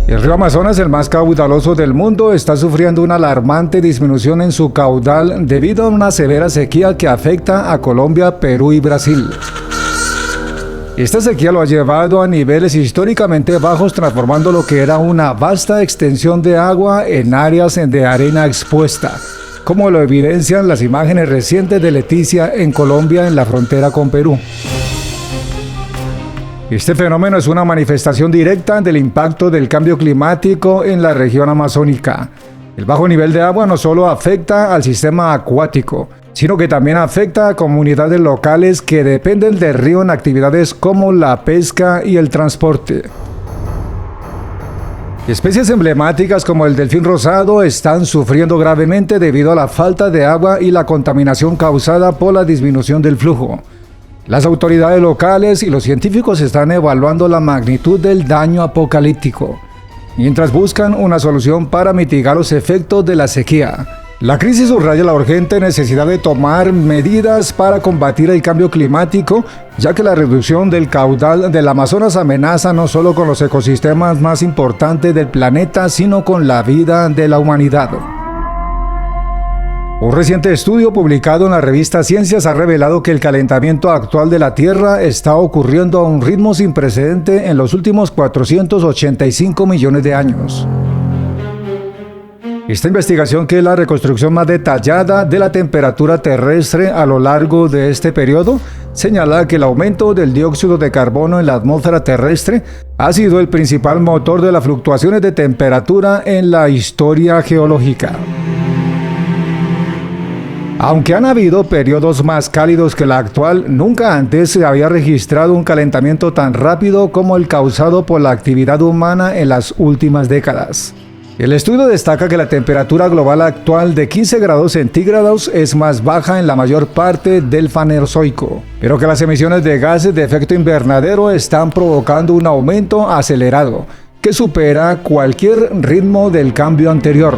El río Amazonas, el más caudaloso del mundo, está sufriendo una alarmante disminución en su caudal debido a una severa sequía que afecta a Colombia, Perú y Brasil. Esta sequía lo ha llevado a niveles históricamente bajos, transformando lo que era una vasta extensión de agua en áreas de arena expuesta, como lo evidencian las imágenes recientes de Leticia en Colombia en la frontera con Perú. Este fenómeno es una manifestación directa del impacto del cambio climático en la región amazónica. El bajo nivel de agua no solo afecta al sistema acuático, sino que también afecta a comunidades locales que dependen del río en actividades como la pesca y el transporte. Especies emblemáticas como el delfín rosado están sufriendo gravemente debido a la falta de agua y la contaminación causada por la disminución del flujo. Las autoridades locales y los científicos están evaluando la magnitud del daño apocalíptico, mientras buscan una solución para mitigar los efectos de la sequía. La crisis subraya la urgente necesidad de tomar medidas para combatir el cambio climático, ya que la reducción del caudal del Amazonas amenaza no solo con los ecosistemas más importantes del planeta, sino con la vida de la humanidad. Un reciente estudio publicado en la revista Ciencias ha revelado que el calentamiento actual de la Tierra está ocurriendo a un ritmo sin precedente en los últimos 485 millones de años. Esta investigación, que es la reconstrucción más detallada de la temperatura terrestre a lo largo de este periodo, señala que el aumento del dióxido de carbono en la atmósfera terrestre ha sido el principal motor de las fluctuaciones de temperatura en la historia geológica. Aunque han habido periodos más cálidos que el actual, nunca antes se había registrado un calentamiento tan rápido como el causado por la actividad humana en las últimas décadas. El estudio destaca que la temperatura global actual de 15 grados centígrados es más baja en la mayor parte del Fanerozoico, pero que las emisiones de gases de efecto invernadero están provocando un aumento acelerado, que supera cualquier ritmo del cambio anterior.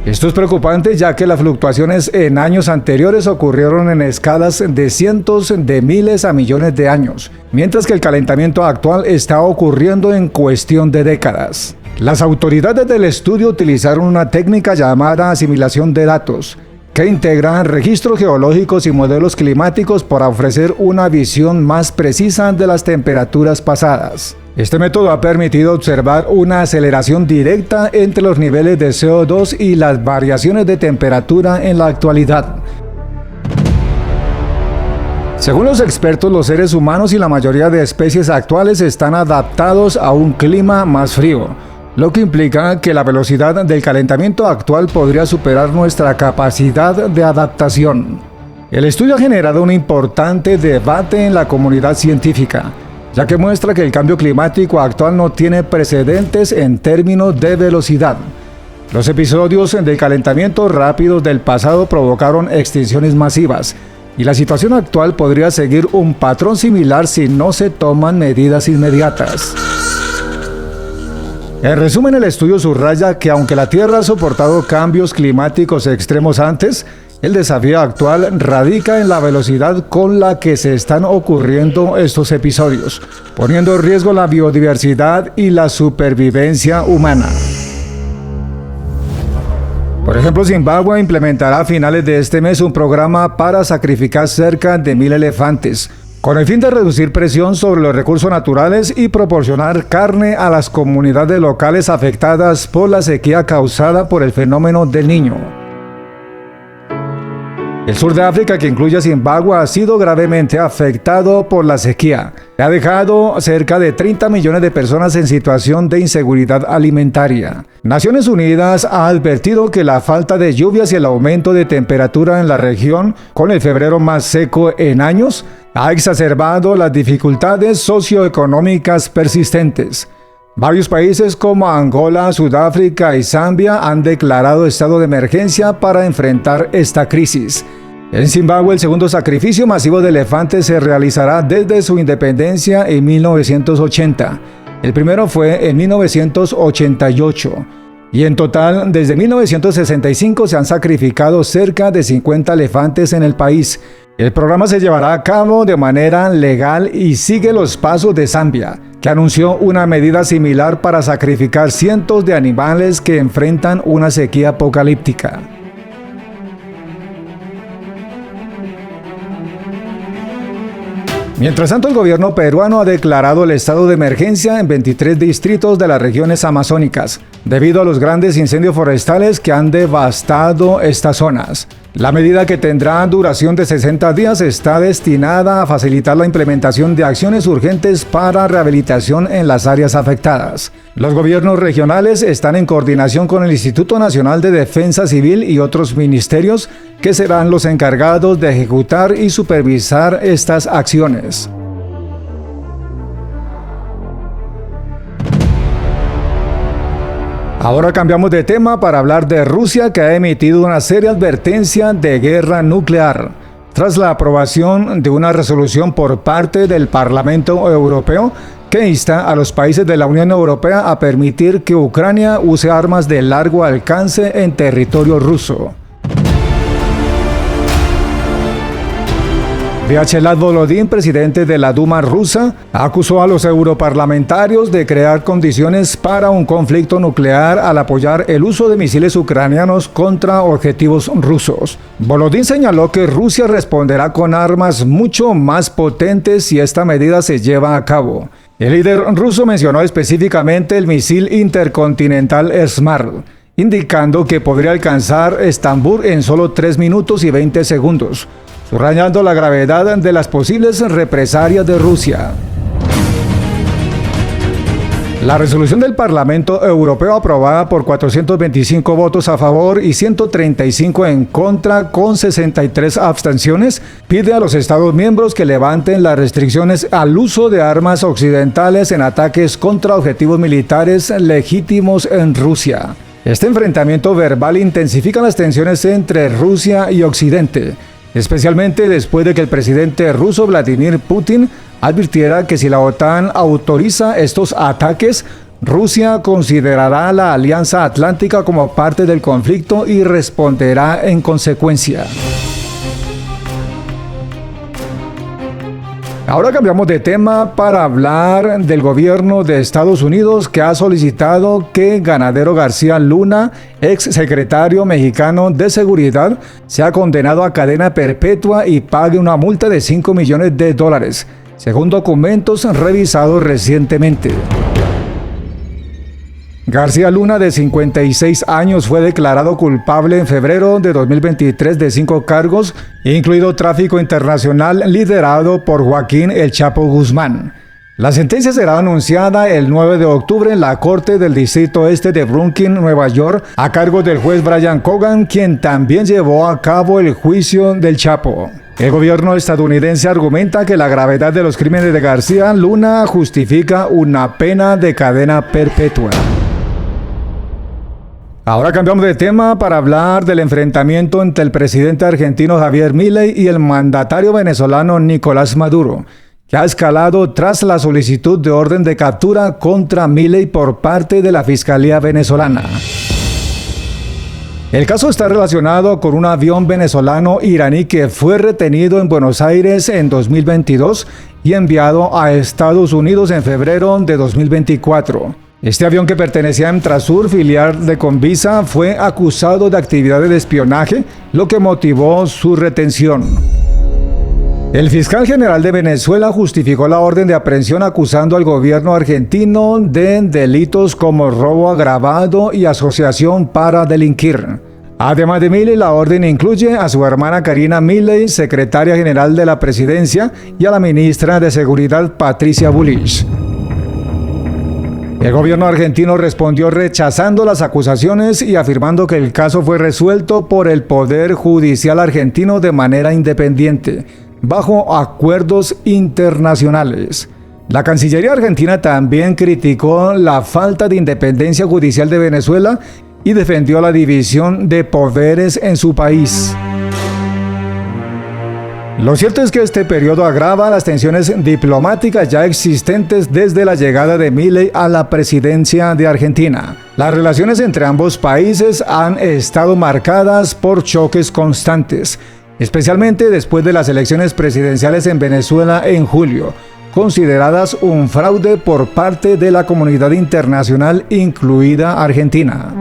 Esto es preocupante, ya que las fluctuaciones en años anteriores ocurrieron en escalas de cientos de miles a millones de años, mientras que el calentamiento actual está ocurriendo en cuestión de décadas. Las autoridades del estudio utilizaron una técnica llamada asimilación de datos, que integra registros geológicos y modelos climáticos para ofrecer una visión más precisa de las temperaturas pasadas. Este método ha permitido observar una aceleración directa entre los niveles de CO2 y las variaciones de temperatura en la actualidad. Según los expertos, los seres humanos y la mayoría de especies actuales están adaptados a un clima más frío, lo que implica que la velocidad del calentamiento actual podría superar nuestra capacidad de adaptación. El estudio ha generado un importante debate en la comunidad científica, ya que muestra que el cambio climático actual no tiene precedentes en términos de velocidad. Los episodios de calentamiento rápido del pasado provocaron extinciones masivas, y la situación actual podría seguir un patrón similar si no se toman medidas inmediatas. En resumen, el estudio subraya que aunque la Tierra ha soportado cambios climáticos extremos antes, el desafío actual radica en la velocidad con la que se están ocurriendo estos episodios, poniendo en riesgo la biodiversidad y la supervivencia humana. Por ejemplo, Zimbabue implementará a finales de este mes un programa para sacrificar cerca de 1.000 elefantes, con el fin de reducir presión sobre los recursos naturales y proporcionar carne a las comunidades locales afectadas por la sequía causada por el fenómeno del Niño. El sur de África, que incluye a Zimbabue, ha sido gravemente afectado por la sequía. Ha dejado cerca de 30 millones de personas en situación de inseguridad alimentaria. Naciones Unidas ha advertido que la falta de lluvias y el aumento de temperatura en la región, con el febrero más seco en años, ha exacerbado las dificultades socioeconómicas persistentes. Varios países como Angola, Sudáfrica y Zambia han declarado estado de emergencia para enfrentar esta crisis. En Zimbabue, el segundo sacrificio masivo de elefantes se realizará desde su independencia en 1980. El primero fue en 1988. Y en total, desde 1965 se han sacrificado cerca de 50 elefantes en el país. El programa se llevará a cabo de manera legal y sigue los pasos de Zambia. que anunció una medida similar para sacrificar cientos de animales que enfrentan una sequía apocalíptica. Mientras tanto, el gobierno peruano ha declarado el estado de emergencia en 23 distritos de las regiones amazónicas, debido a los grandes incendios forestales que han devastado estas zonas. La medida, que tendrá duración de 60 días, está destinada a facilitar la implementación de acciones urgentes para rehabilitación en las áreas afectadas. Los gobiernos regionales están en coordinación con el Instituto Nacional de Defensa Civil y otros ministerios que serán los encargados de ejecutar y supervisar estas acciones. Ahora cambiamos de tema para hablar de Rusia, que ha emitido una seria advertencia de guerra nuclear. Tras la aprobación de una resolución por parte del Parlamento Europeo que insta a los países de la Unión Europea a permitir que Ucrania use armas de largo alcance en territorio ruso. Vyacheslav Volodin, presidente de la Duma rusa, acusó a los europarlamentarios de crear condiciones para un conflicto nuclear al apoyar el uso de misiles ucranianos contra objetivos rusos. Volodin señaló que Rusia responderá con armas mucho más potentes si esta medida se lleva a cabo. El líder ruso mencionó específicamente el misil intercontinental Smart, indicando que podría alcanzar Estambul en solo 3 minutos y 20 segundos. Subrayando la gravedad de las posibles represalias de Rusia. La resolución del Parlamento Europeo, aprobada por 425 votos a favor y 135 en contra, con 63 abstenciones, pide a los Estados miembros que levanten las restricciones al uso de armas occidentales en ataques contra objetivos militares legítimos en Rusia. Este enfrentamiento verbal intensifica las tensiones entre Rusia y Occidente, especialmente después de que el presidente ruso Vladimir Putin advirtiera que si la OTAN autoriza estos ataques, Rusia considerará la Alianza Atlántica como parte del conflicto y responderá en consecuencia. Ahora cambiamos de tema para hablar del gobierno de Estados Unidos, que ha solicitado que Ganadero García Luna, ex secretario mexicano de Seguridad, sea condenado a cadena perpetua y pague una multa de $5 millones, según documentos revisados recientemente. García Luna, de 56 años, fue declarado culpable en febrero de 2023 de 5 cargos, incluido tráfico internacional liderado por Joaquín El Chapo Guzmán. La sentencia será anunciada el 9 de octubre en la Corte del Distrito Este de Brooklyn, Nueva York, a cargo del juez Brian Cogan, quien también llevó a cabo el juicio del Chapo. El gobierno estadounidense argumenta que la gravedad de los crímenes de García Luna justifica una pena de cadena perpetua. Ahora cambiamos de tema para hablar del enfrentamiento entre el presidente argentino Javier Milei y el mandatario venezolano Nicolás Maduro, que ha escalado tras la solicitud de orden de captura contra Milei por parte de la Fiscalía venezolana. El caso está relacionado con un avión venezolano iraní que fue retenido en Buenos Aires en 2022 y enviado a Estados Unidos en febrero de 2024. Este avión, que pertenecía a Emtrasur, filial de Convisa, fue acusado de actividades de espionaje, lo que motivó su retención. El fiscal general de Venezuela justificó la orden de aprehensión acusando al gobierno argentino de delitos como robo agravado y asociación para delinquir. Además de Milei, la orden incluye a su hermana Karina Milei, secretaria general de la presidencia, y a la ministra de Seguridad Patricia Bullrich. El gobierno argentino respondió rechazando las acusaciones y afirmando que el caso fue resuelto por el Poder Judicial argentino de manera independiente, bajo acuerdos internacionales. La Cancillería argentina también criticó la falta de independencia judicial de Venezuela y defendió la división de poderes en su país. Lo cierto es que este periodo agrava las tensiones diplomáticas ya existentes desde la llegada de Milei a la presidencia de Argentina. Las relaciones entre ambos países han estado marcadas por choques constantes, especialmente después de las elecciones presidenciales en Venezuela en julio, consideradas un fraude por parte de la comunidad internacional, incluida Argentina.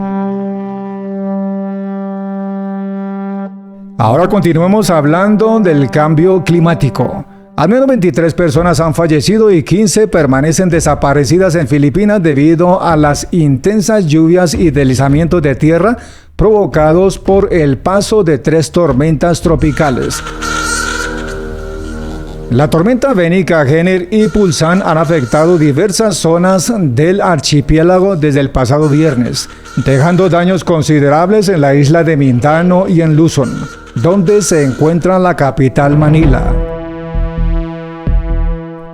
Ahora continuemos hablando del cambio climático. Al menos 23 personas han fallecido y 15 permanecen desaparecidas en Filipinas debido a las intensas lluvias y deslizamientos de tierra provocados por el paso de 3 tormentas tropicales. La tormenta Beni, Kagener y Pulsan han afectado diversas zonas del archipiélago desde el pasado viernes, dejando daños considerables en la isla de Mindanao y en Luzon, donde se encuentra la capital Manila.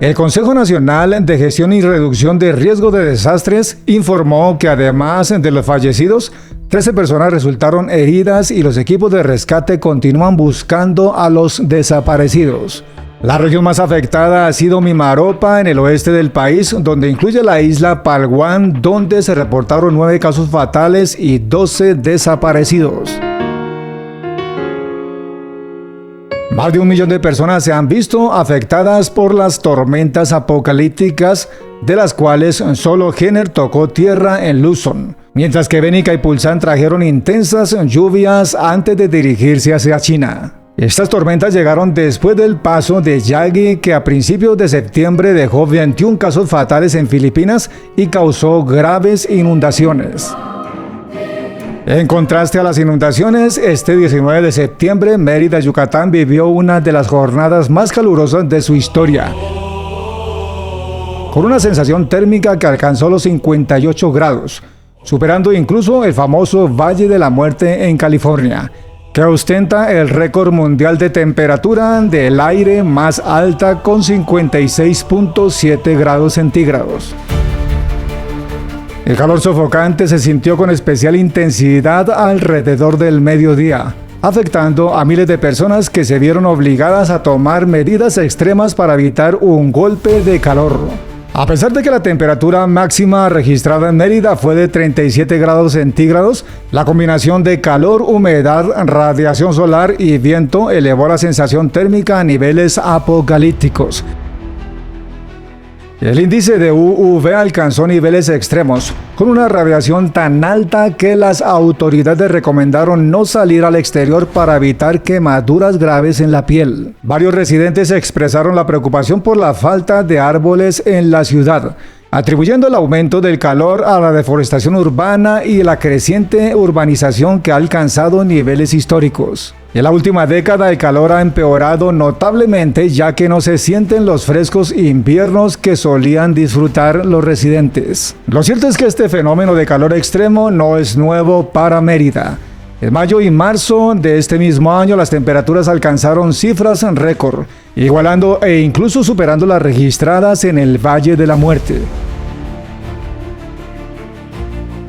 El Consejo Nacional de Gestión y Reducción de Riesgo de Desastres informó que además de los fallecidos, 13 personas resultaron heridas y los equipos de rescate continúan buscando a los desaparecidos. La región más afectada ha sido Mimaropa, en el oeste del país, donde incluye la isla Palawan, donde se reportaron 9 casos fatales y 12 desaparecidos. Más de 1 millón de personas se han visto afectadas por las tormentas apocalípticas, de las cuales solo Gener tocó tierra en Luzon, mientras que Beni y Pulsan trajeron intensas lluvias antes de dirigirse hacia China. Estas tormentas llegaron después del paso de Yagi, que a principios de septiembre dejó 21 casos fatales en Filipinas y causó graves inundaciones. En contraste a las inundaciones, este 19 de septiembre, Mérida, Yucatán, vivió una de las jornadas más calurosas de su historia, con una sensación térmica que alcanzó los 58 grados, superando incluso el famoso Valle de la Muerte en California, que ostenta el récord mundial de temperatura del aire más alta con 56.7 grados centígrados. El calor sofocante se sintió con especial intensidad alrededor del mediodía, afectando a miles de personas que se vieron obligadas a tomar medidas extremas para evitar un golpe de calor. A pesar de que la temperatura máxima registrada en Mérida fue de 37 grados centígrados, la combinación de calor, humedad, radiación solar y viento elevó la sensación térmica a niveles apocalípticos. El índice de UV alcanzó niveles extremos, con una radiación tan alta que las autoridades recomendaron no salir al exterior para evitar quemaduras graves en la piel. Varios residentes expresaron la preocupación por la falta de árboles en la ciudad, atribuyendo el aumento del calor a la deforestación urbana y la creciente urbanización que ha alcanzado niveles históricos. En la última década el calor ha empeorado notablemente, ya que no se sienten los frescos inviernos que solían disfrutar los residentes. Lo cierto es que este fenómeno de calor extremo no es nuevo para Mérida. En mayo y marzo de este mismo año las temperaturas alcanzaron cifras récord, igualando e incluso superando las registradas en el Valle de la Muerte.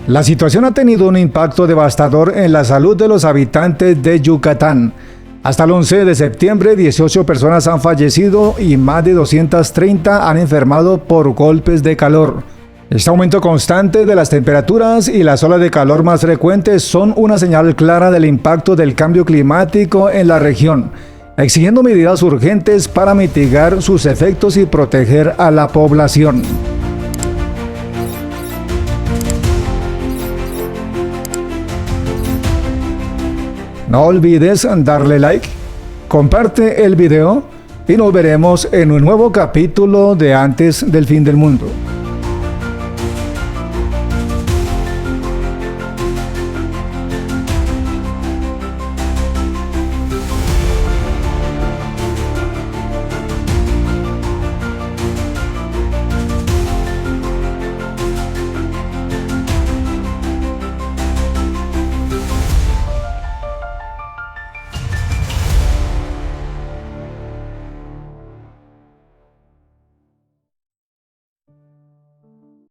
La situación ha tenido un impacto devastador en la salud de los habitantes de Yucatán. Hasta el 11 de septiembre, 18 personas han fallecido y más de 230 han enfermado por golpes de calor. Este aumento constante de las temperaturas y las olas de calor más frecuentes son una señal clara del impacto del cambio climático en la región, exigiendo medidas urgentes para mitigar sus efectos y proteger a la población. No olvides darle like, comparte el video y nos veremos en un nuevo capítulo de Antes del Fin del Mundo.